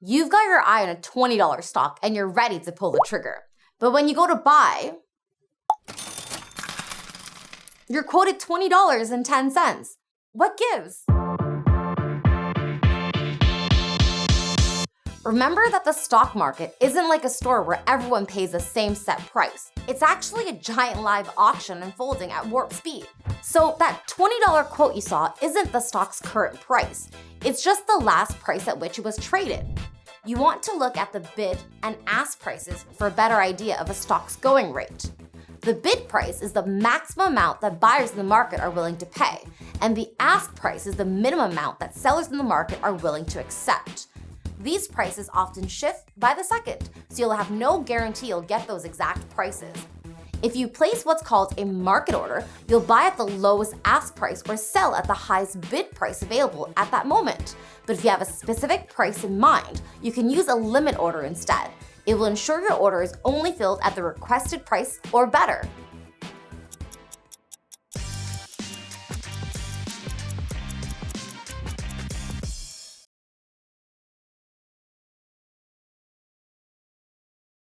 You've got your eye on a $20 stock and you're ready to pull the trigger. But when you go to buy, you're quoted $20.10. What gives? Remember that the stock market isn't like a store where everyone pays the same set price. It's actually a giant live auction unfolding at warp speed. So that $20 quote you saw isn't the stock's current price. It's just the last price at which it was traded. You want to look at the bid and ask prices for a better idea of a stock's going rate. The bid price is the maximum amount that buyers in the market are willing to pay, and the ask price is the minimum amount that sellers in the market are willing to accept. These prices often shift by the second, so you'll have no guarantee you'll get those exact prices. If you place what's called a market order, you'll buy at the lowest ask price or sell at the highest bid price available at that moment. But if you have a specific price in mind, you can use a limit order instead. It will ensure your order is only filled at the requested price or better.